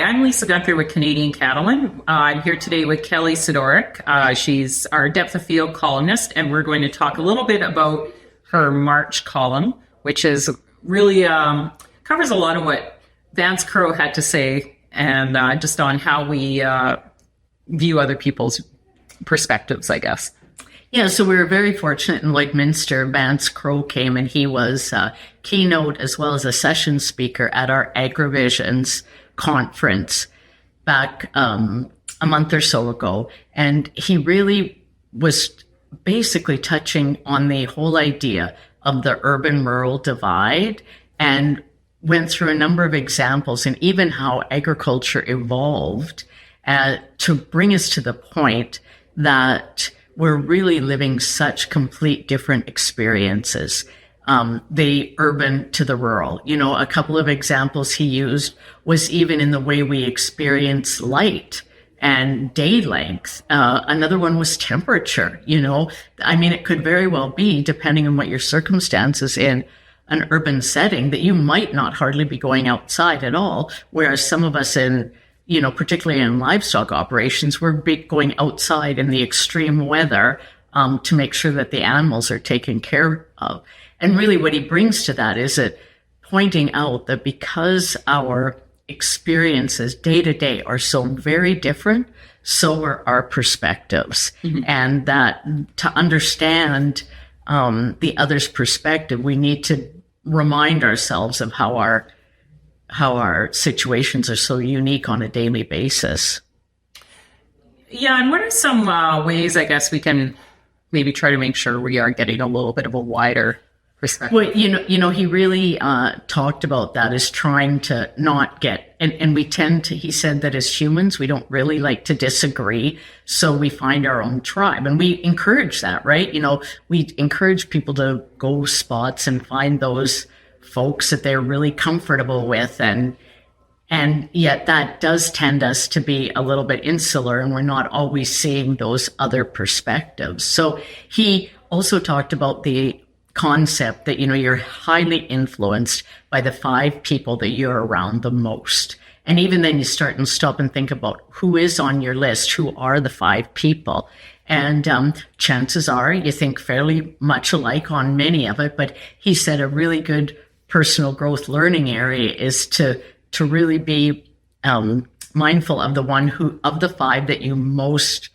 I'm Lisa Gunther with Canadian Cattlemen. I'm here today with Kelly Sidoric. She's our depth of field columnist, and we're going to talk a little bit about her March column, which is really covers a lot of what Vance Crowe had to say, and just on how we view other people's perspectives, I guess. Yeah, so we were very fortunate in Lloydminster. Vance Crowe came, and he was keynote as well as a session speaker at our AgriVisions conference back a month or so ago. And he really was basically touching on the whole idea of the urban-rural divide and went through a number of examples and even how agriculture evolved to bring us to the point that we're really living such complete different experiences, the urban to the rural. You know, a couple of examples he used was even in the way we experience light and day length. Another one was temperature, you know. I mean, it could very well be, depending on what your circumstances in an urban setting, that you might not hardly be going outside at all, whereas some of us in, you know, particularly in livestock operations, we're going outside in the extreme weather to make sure that the animals are taken care of. And really what he brings to that is that pointing out that because our experiences day to day are so very different, so are our perspectives. Mm-hmm. And that to understand the other's perspective, we need to remind ourselves of how our situations are so unique on a daily basis. Yeah, and what are some ways, I guess, we can maybe try to make sure we are getting a little bit of a wider perspective? Well, you know, he really talked about that as trying to not get, and we tend to, he said that as humans, we don't really like to disagree, so we find our own tribe, and we encourage that, right? You know, we encourage people to go spots and find those folks that they're really comfortable with, and yet that does tend us to be a little bit insular, and we're not always seeing those other perspectives. So he also talked about the concept that, you know, you're highly influenced by the 5 people that you're around the most. And even then you start and stop and think about who is on your list, who are the 5 people. And chances are you think fairly much alike on many of it, but he said a really good personal growth learning area is to really be mindful of of the 5 that you most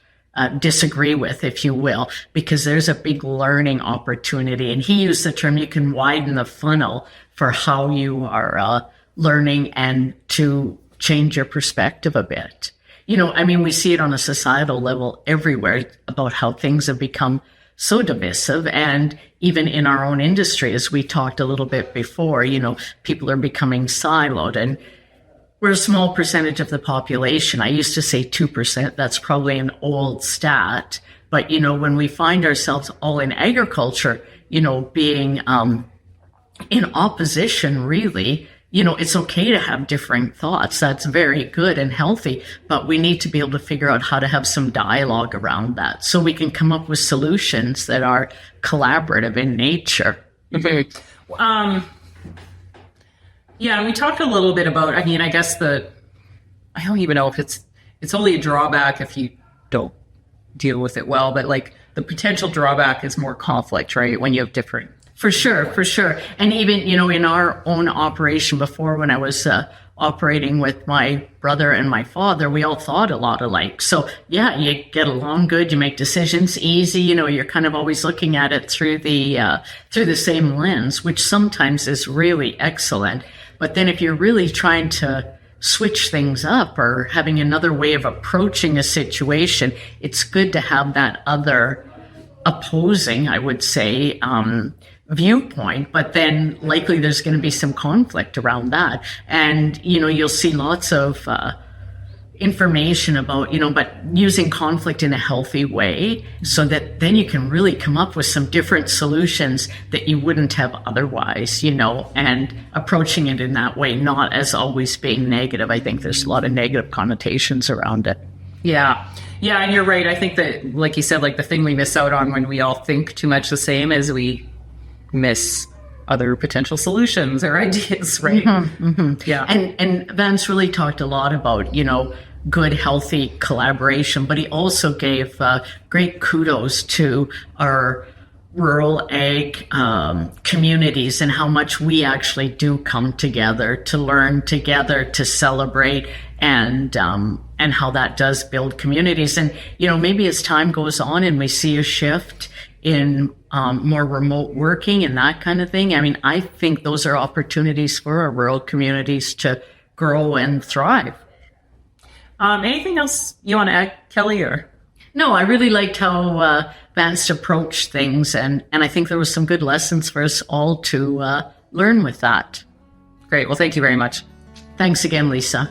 disagree with, if you will, because there's a big learning opportunity. And he used the term, you can widen the funnel for how you are learning and to change your perspective a bit. You know, I mean, we see it on a societal level everywhere about how things have become so divisive, and even in our own industry, as we talked a little bit before, you know, people are becoming siloed, and we're a small percentage of the population. I used to say 2%. That's probably an old stat. But, you know, when we find ourselves all in agriculture, you know, being in opposition, really, you know, it's okay to have differing thoughts. That's very good and healthy. But we need to be able to figure out how to have some dialogue around that so we can come up with solutions that are collaborative in nature. Mm-hmm. Yeah, and we talked a little bit about, I mean, I guess I don't even know if it's only a drawback if you don't deal with it well, but like the potential drawback is more conflict, right? When you have different. For sure. And even, you know, in our own operation before, when I was operating with my brother and my father, we all thought a lot alike. So yeah, you get along good, you make decisions easy, you know, you're kind of always looking at it through the same lens, which sometimes is really excellent. But then if you're really trying to switch things up or having another way of approaching a situation, it's good to have that other opposing, I would say, viewpoint, but then likely there's going to be some conflict around that. And, you know, you'll see lots of information about, you know, but using conflict in a healthy way so that then you can really come up with some different solutions that you wouldn't have otherwise, you know, and approaching it in that way, not as always being negative. I think there's a lot of negative connotations around it. Yeah. Yeah, and you're right. I think that, like you said, like the thing we miss out on when we all think too much the same is we miss other potential solutions or ideas, right? Yeah. And Vance really talked a lot about, good, healthy collaboration, but he also gave great kudos to our rural ag communities and how much we actually do come together to learn together, to celebrate, and how that does build communities. And, maybe as time goes on and we see a shift in more remote working and that kind of thing, I mean, I think those are opportunities for our rural communities to grow and thrive. Anything else you want to add, Kelly? Or No, I really liked how Vance approached things, and I think there was some good lessons for us all to learn with that. great. Well, thank you very much. Thanks again, Lisa.